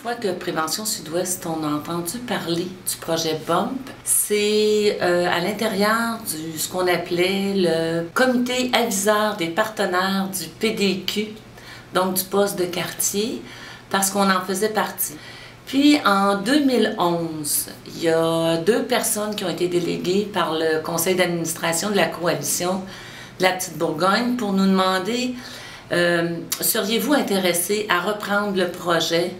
fois que Prévention Sud-Ouest, on a entendu parler du projet B.U.M.P, c'est à l'intérieur de ce qu'on appelait le comité aviseur des partenaires du PDQ, donc du poste de quartier, parce qu'on en faisait partie. Puis en 2011, il y a 2 personnes qui ont été déléguées par le conseil d'administration de la coalition de la Petite-Bourgogne pour nous demander seriez-vous intéressé à reprendre le projet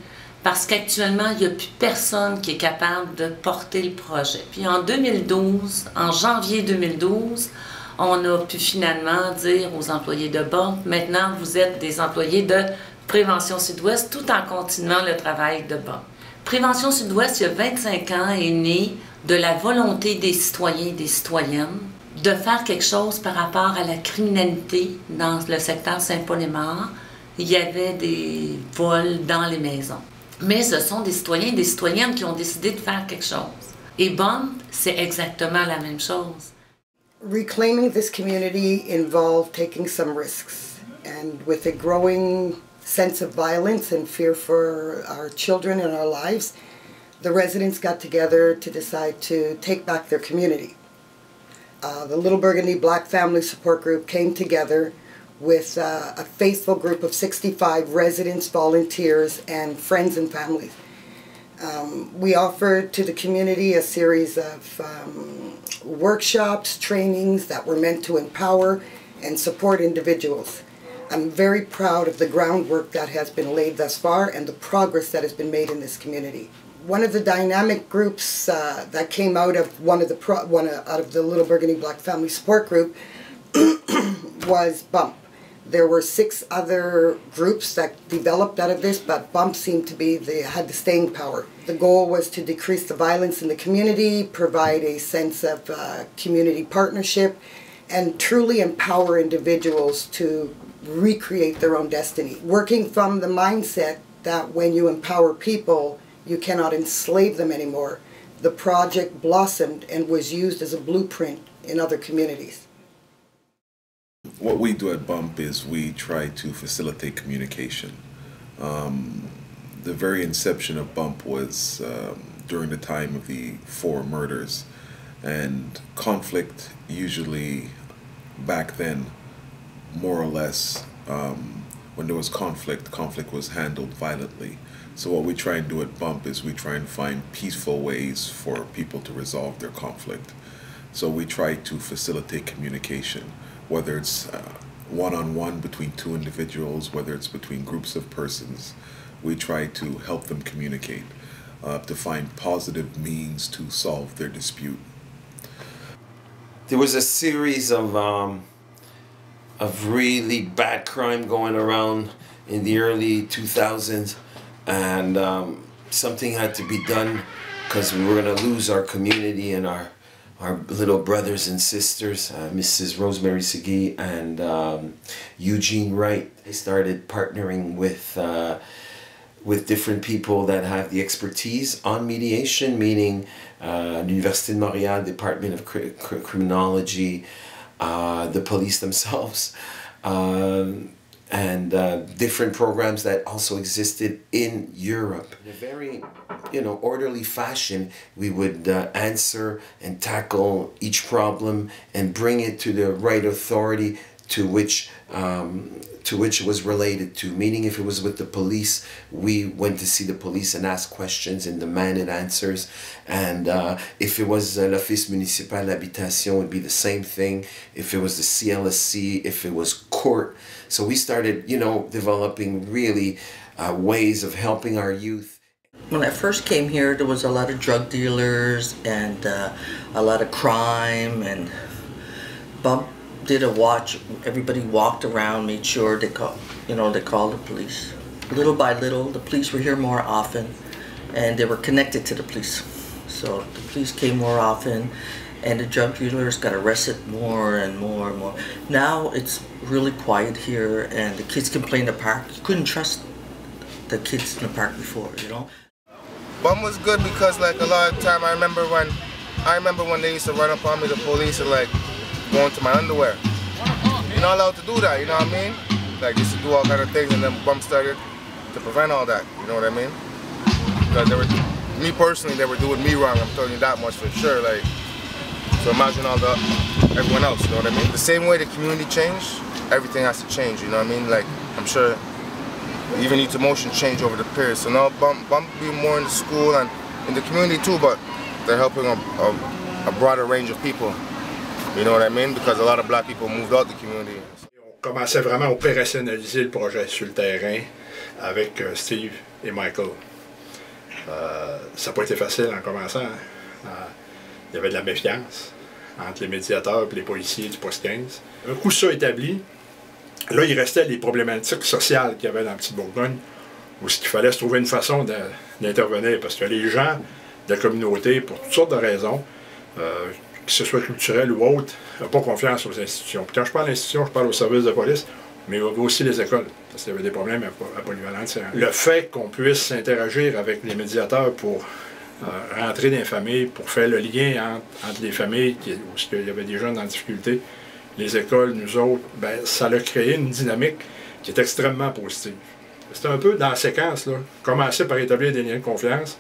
parce qu'actuellement, il n'y a plus personne qui est capable de porter le projet. Puis en 2012, en janvier 2012, on a pu finalement dire aux employés de B.U.M.P, maintenant vous êtes des employés de Prévention Sud-Ouest tout en continuant le travail de B.U.M.P. Prévention Sud-Ouest, il y a 25 ans, est née de la volonté des citoyens et des citoyennes de faire quelque chose par rapport à la criminalité dans le secteur Saint-Paul-et-Mort. Il y avait des vols dans les maisons. Mais ce sont des citoyens et des citoyennes qui ont décidé de faire quelque chose. Et B.U.M.P, c'est exactement la même chose. Reclaiming this community involved taking some risks. And with a growing sense of violence and fear for our children and our lives, the residents got together to decide to take back their community. The Little Burgundy Black Family Support Group came together with a faithful group of 65 residents, volunteers, and friends and families. We offered to the community a series of workshops, trainings that were meant to empower and support individuals. I'm very proud of the groundwork that has been laid thus far and the progress that has been made in this community. One of the dynamic groups that came out of out of the Little Burgundy Black Family Support Group was B.U.M.P. There were 6 other groups that developed out of this, but B.U.M.P seemed to be had the staying power. The goal was to decrease the violence in the community, provide a sense of community partnership, and truly empower individuals to recreate their own destiny. Working from the mindset that when you empower people, you cannot enslave them anymore. The project blossomed and was used as a blueprint in other communities. What we do at B.U.M.P is we try to facilitate communication. The very inception of B.U.M.P was during the time of the 4 murders, and conflict usually back then, more or less, when there was conflict was handled violently. So what we try and do at B.U.M.P is we try and find peaceful ways for people to resolve their conflict. So we try to facilitate communication, whether it's one-on-one between 2 individuals, whether it's between groups of persons. We try to help them communicate, to find positive means to solve their dispute. There was a series of really bad crime going around in the early 2000s, and something had to be done because we were going to lose our community and our little brothers and sisters. Mrs. Rosemary Segui and Eugene Wright. They started partnering with different people that have the expertise on mediation, meaning Université de Montréal, Department of Criminology, the police themselves, and different programs that also existed in Europe. In a very, orderly fashion, we would answer and tackle each problem and bring it to the right authority to which it was related to. Meaning, if it was with the police, we went to see the police and asked questions and demanded answers. And if it was l'Office municipal d'habitation, it would be the same thing. If it was the CLSC, if it was court. So we started, developing really ways of helping our youth. When I first came here, there was a lot of drug dealers and a lot of crime, and B.U.M.P did a watch. Everybody walked around, made sure they called the police. Little by little, the police were here more often, and they were connected to the police. So the police came more often, and the drug dealers got arrested more and more and more. Now it's really quiet here, and the kids can play in the park. You couldn't trust the kids in the park before, B.U.M.P was good because, like, a lot of time I remember when they used to run up on me, the police, and like going to my underwear. You're not allowed to do that, you know what I mean? Like, used to do all kind of things, and then B.U.M.P started to prevent all that, you know what I mean? because me personally, they were doing me wrong. I'm telling you that much for sure. Like, so imagine everyone else. You know what I mean? The same way the community changed, everything has to change. You know what I mean? Like, I'm sure even youth emotion change over the period. So now Bump be more in the school and in the community too, but they're helping a broader range of people. You know what I mean? Because a lot of black people moved out the community. On commençait vraiment à opérationnaliser le projet sur le terrain avec Steve et Michael. Ça n'a pas été facile en commençant. Il y avait de la méfiance entre les médiateurs et les policiers du poste 15. Un coup ça établi, là il restait les problématiques sociales qu'il y avait dans la Petite-Bourgogne, où il fallait se trouver une façon d'intervenir, parce que les gens de la communauté, pour toutes sortes de raisons, que ce soit culturel ou autre, n'ont pas confiance aux institutions. Puis quand je parle d'institutions, je parle aux services de police, mais aussi les écoles, parce qu'il y avait des problèmes à polyvalence. Le fait qu'on puisse interagir avec les médiateurs pour rentrer dans les familles, pour faire le lien entre les familles, où il y avait des jeunes en difficulté, les écoles, nous autres, ben, ça a créé une dynamique qui est extrêmement positive. C'était un peu dans la séquence, là, commencer par établir des liens de confiance,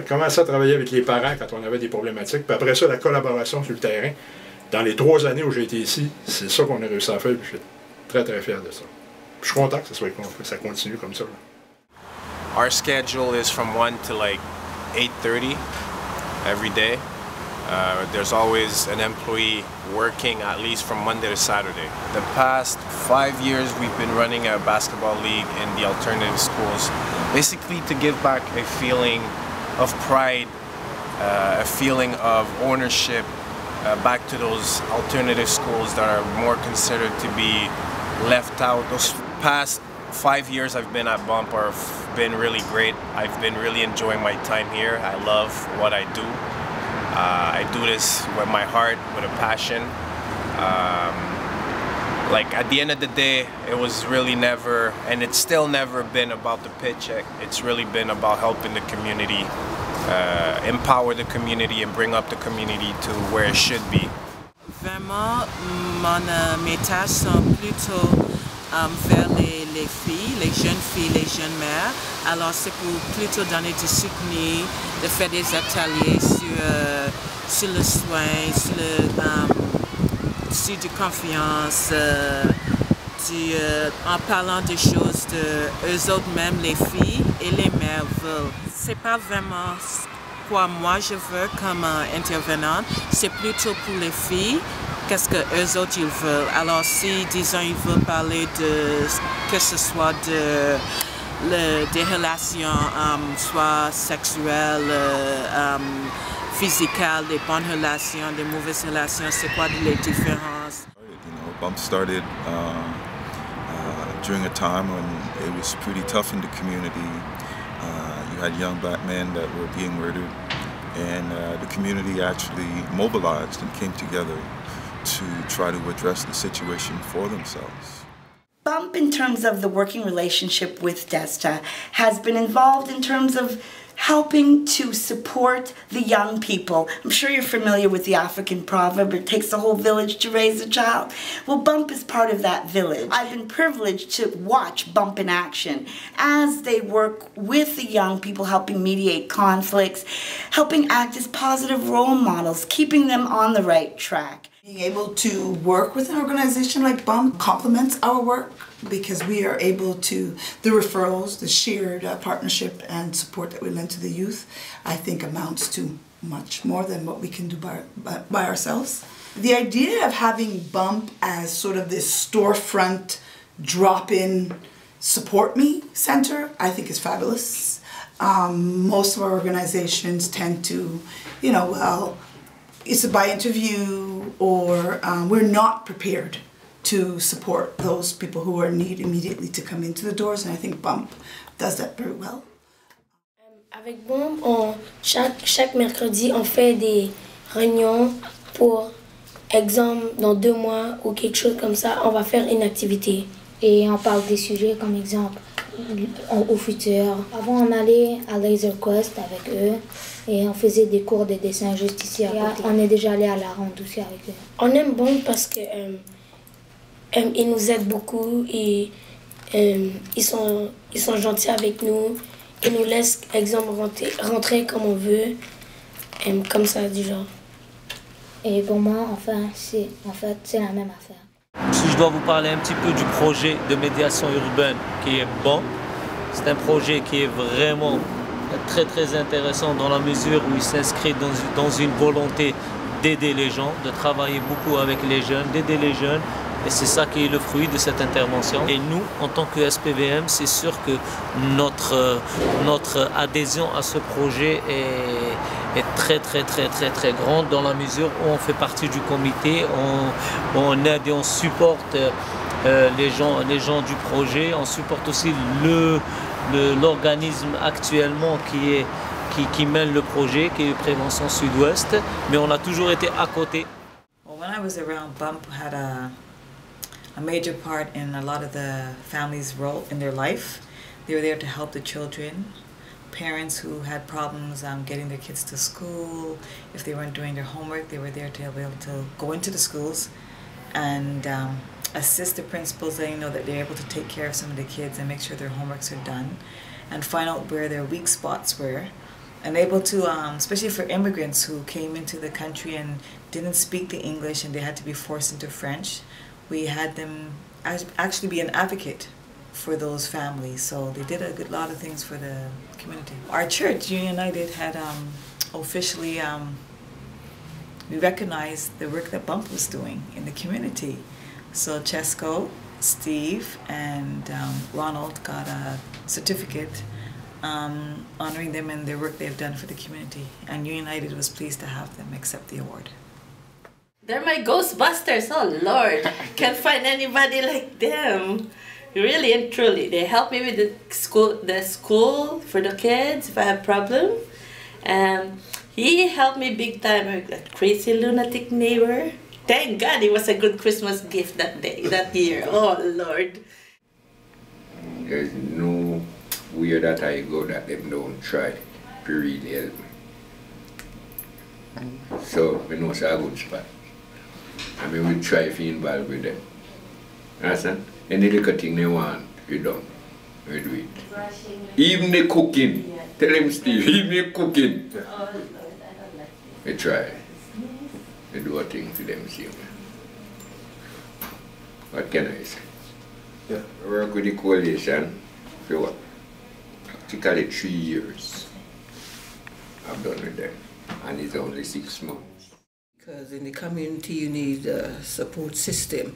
commencer à travailler avec les parents quand on avait des problématiques, puis après ça, la collaboration sur le terrain. Dans les 3 années où j'ai été ici, c'est ça qu'on a réussi à faire, puis je suis très très fier de ça. Puis je suis content que ça continue comme ça. Là. Our schedule is from 1 to like 8:30 every day. There's always an employee working at least from Monday to Saturday. The past 5 years we've been running a basketball league in the alternative schools, basically to give back a feeling of pride, a feeling of ownership back to those alternative schools that are more considered to be left out. Those past 5 years I've been at Bump have been really great. I've been really enjoying my time here. I love what I do. I do this with my heart, with a passion. Like at the end of the day, it was really never, and it's still never been about the paycheck. It's really been about helping the community, empower the community and bring up the community to where it should be. Vraiment, mes tâches sont plutôt vers les filles, les jeunes filles, les jeunes mères. Alors c'est pour plutôt donner du soutien, de faire des ateliers sur le soin, sur de confiance, en parlant des choses de eux autres même, les filles et les mères veulent. C'est pas vraiment quoi moi je veux comme intervenante, c'est plutôt pour les filles. Qu'est-ce que eux autres ils veulent. Alors si, disons, ils veulent parler de que ce soit des relations, soit sexuelles, physicales, des bonnes relations, des mauvaises relations, c'est quoi les différences? Bump started during a time when it was pretty tough in the community. You had young black men that were being murdered, and the community actually mobilized and came together to try to address the situation for themselves. Bump, in terms of the working relationship with DESTA, has been involved in terms of helping to support the young people. I'm sure you're familiar with the African proverb, it takes a whole village to raise a child. Well, Bump is part of that village. I've been privileged to watch Bump in action as they work with the young people, helping mediate conflicts, helping act as positive role models, keeping them on the right track. Being able to work with an organization like BUMP complements our work because we are able to, the referrals, the shared partnership and support that we lend to the youth, I think amounts to much more than what we can do by ourselves. The idea of having BUMP as sort of this storefront, drop-in, support me center, I think is fabulous. Most of our organizations tend to, you know, well, it's a by interview, or we're not prepared to support those people who are in need immediately to come into the doors, and I think BUMP does that very well. Avec BUMP, chaque mercredi, on fait des réunions pour, exemple, dans 2 mois ou quelque chose comme ça, on va faire une activité. Et on parle des sujets comme exemple au futur. Avant, on allait à Laser Quest avec eux et on faisait des cours de dessin juste ici à côté. On est déjà allé à la ronde aussi avec eux. On aime BUMP parce que ils nous aident beaucoup et ils sont gentils avec nous. qui nous laisse, exemple, rentrer comme on veut, comme ça, du genre. Et pour moi, enfin, c'est la même affaire. Si je dois vous parler un petit peu du projet de médiation urbaine qui est B.U.M.P, c'est un projet qui est vraiment très très intéressant dans la mesure où il s'inscrit dans une volonté d'aider les gens, de travailler beaucoup avec les jeunes, d'aider les jeunes. Et c'est ça qui est le fruit de cette intervention. Et nous, en tant que SPVM, c'est sûr que notre adhésion à ce projet est très grande dans la mesure où on fait partie du comité, on aide et on supporte les gens du projet, on supporte aussi l'organisme actuellement qui mène le projet, qui est Prévention Sud-Ouest, mais on a toujours été à côté. Well, when I was around, B.U.M.P had a major part in a lot of the families' role in their life. They were there to help the children, parents who had problems getting their kids to school. If they weren't doing their homework, they were there to be able to go into the schools and assist the principals, letting know that they're able to take care of some of the kids and make sure their homeworks are done, and find out where their weak spots were, and able to, especially for immigrants who came into the country and didn't speak the English and they had to be forced into French, we had them actually be an advocate for those families. So they did a good lot of things for the community. Our church, United, had officially, we recognized the work that B.U.M.P was doing in the community. So Chesco, Steve, and Ronald got a certificate honoring them and their work they've done for the community. And United was pleased to have them accept the award. They're my Ghostbusters, oh Lord. Can't find anybody like them. Really and truly. They help me with the school for the kids if I have problems. He helped me big time with that crazy lunatic neighbor. Thank God it was a good Christmas gift that year. Oh Lord. There's no way that I go that them don't try to really help me. So I know it's a good spot. I mean, we try to be involved with them. Understand? Any little thing they want, we do it. Even the cooking. Tell them, Steve, even the cooking. We try. We do a thing for them, see. What can I say? Yeah. I work with the coalition for what? Practically 3 years. I've done with them. And it's only 6 months. Because in the community you need a support system,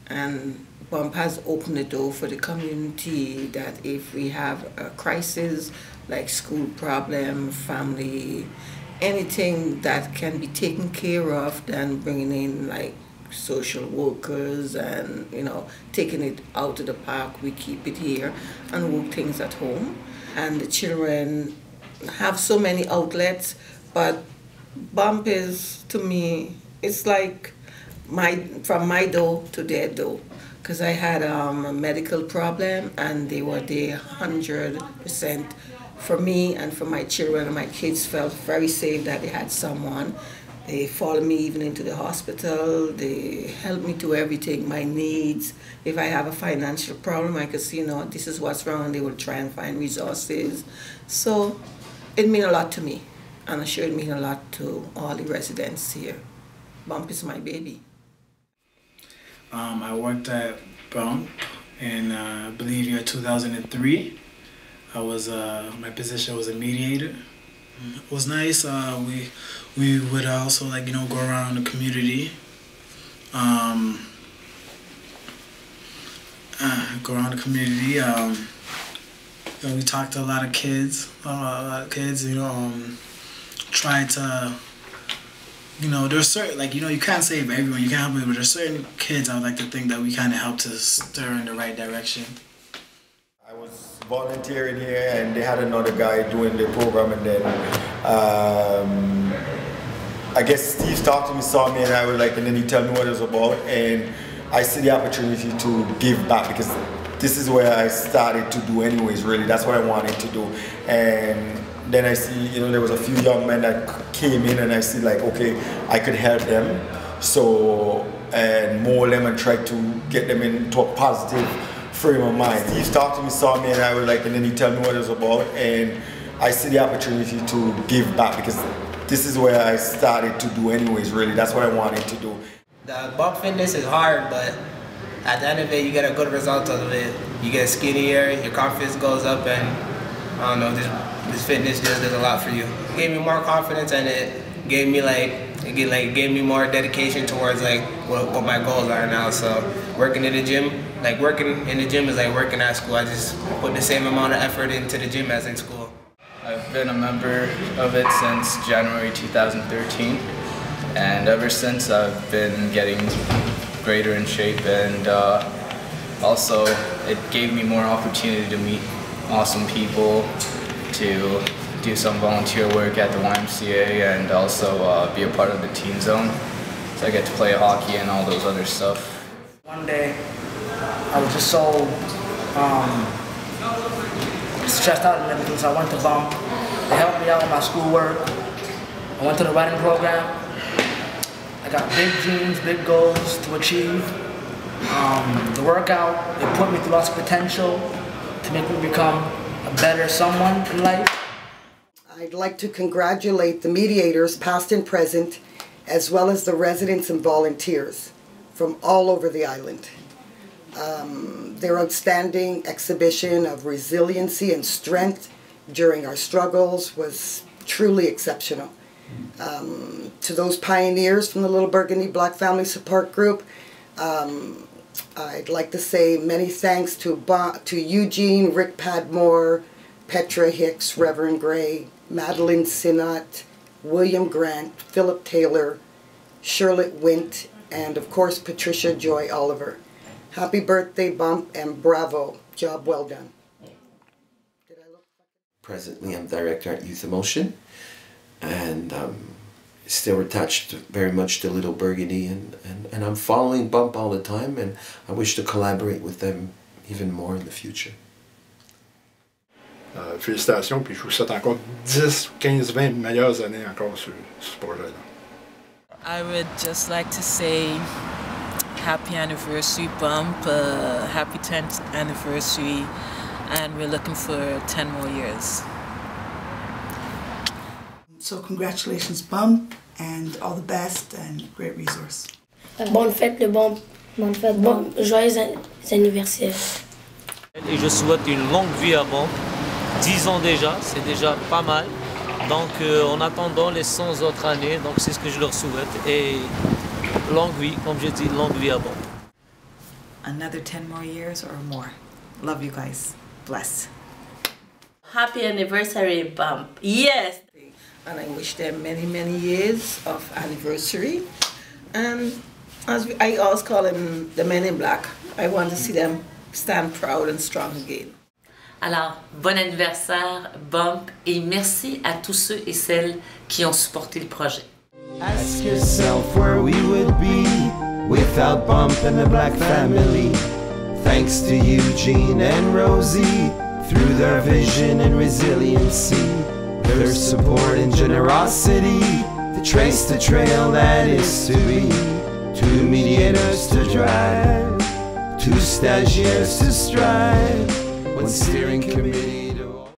and B.U.M.P has opened the door for the community that if we have a crisis like school problem, family, anything that can be taken care of, then bringing in like social workers and taking it out to the park, we keep it here and work things at home. And the children have so many outlets, but B.U.M.P is, to me, it's like from my door to their door. Because I had a medical problem and they were there 100% for me and for my children, and my kids felt very safe that they had someone. They followed me even into the hospital. They helped me to everything, my needs. If I have a financial problem, I could see, this is what's wrong, and they will try and find resources. So it meant a lot to me. And I'm sure it means a lot to all the residents here. B.U.M.P is my baby. I worked at B.U.M.P in, I believe, year 2003. My position was a mediator. It was nice. We would also go around the community. We talked to a lot of kids. Try to, there's certain, you can't save everyone, you can't help it, but there's certain kids I would like to think that we kind of help to stir in the right direction. I was volunteering here and they had another guy doing the program, and then I guess Steve talked to me, saw me, and I was like, and then he told me what it was about, and I see the opportunity to give back because this is where I started to do anyways, really. That's what I wanted to do. And then I see, there was a few young men that came in, and I see okay, I could help them. So, and mold them and try to get them into a positive frame of mind. He talked to me, saw me, and I was like, and then he told me what it was about, and I see the opportunity to give back because this is where I started to do anyways, really. That's what I wanted to do. The bump fitness is hard, but at the end of it, you get a good result out of it. You get skinnier, your confidence goes up, and I don't know, this fitness just does a lot for you. It gave me more confidence, and it gave me gave me more dedication towards what my goals are now. So working in the gym, working in the gym is like working at school. I just put the same amount of effort into the gym as in school. I've been a member of it since January 2013, and ever since I've been getting greater in shape, and also it gave me more opportunity to meet awesome people, to do some volunteer work at the YMCA, and also be a part of the teen zone. So I get to play hockey and all those other stuff. One day I was just so stressed out and everything, so I went to B.U.M.P. They helped me out with my schoolwork. I went to the writing program. I got big dreams, big goals to achieve. The workout, it put me through lots of potential to make me become a better someone in life. I'd like to congratulate the mediators, past and present, as well as the residents and volunteers from all over the island. Their outstanding exhibition of resiliency and strength during our struggles was truly exceptional. To those pioneers from the Little Burgundy Black Family Support Group, I'd like to say many thanks to Eugene, Rick Padmore, Petra Hicks, Reverend Gray, Madeline Sinnott, William Grant, Philip Taylor, Charlotte Wint, and of course Patricia Joy Oliver. Happy birthday, B.U.M.P, and bravo. Job well done. Presently, I'm director at Youth Emotion, and still attached very much to Little Burgundy, and I'm following B.U.M.P all the time, and I wish to collaborate with them even more in the future. Félicitations, puis je vous souhaite encore 10, 15, 20 meilleures années encore sur ce projet-là. I would just like to say happy anniversary, B.U.M.P, happy 10th anniversary, and we're looking for 10 more years. So congratulations, B.U.M.P, and all the best, and great resource. Bonne fête, le B.U.M.P. Bonne fête, B.U.M.P. Joyeux anniversaire. Et je souhaite une longue vie à B.U.M.P. 10 ans déjà, c'est déjà pas mal. Donc en attendant les 100 autres années, donc c'est ce que je leur souhaite. Et longue vie, comme je dis, longue vie à B.U.M.P. Another 10 more years or more. Love you guys. Bless. Happy anniversary, B.U.M.P. Yes! And I wish them many, many years of anniversary. And as I always call them the men in black, I want to see them stand proud and strong again. Alors, bon anniversaire, B.U.M.P, et merci à tous ceux et celles qui ont supporté le projet. Ask yourself where we would be without B.U.M.P and the Black family. Thanks to Eugene and Rosie, through their vision and resiliency, their support and generosity, to trace the trail that is to be. 2 mediators to drive, 2 stagiaires to strive, 1 steering committee.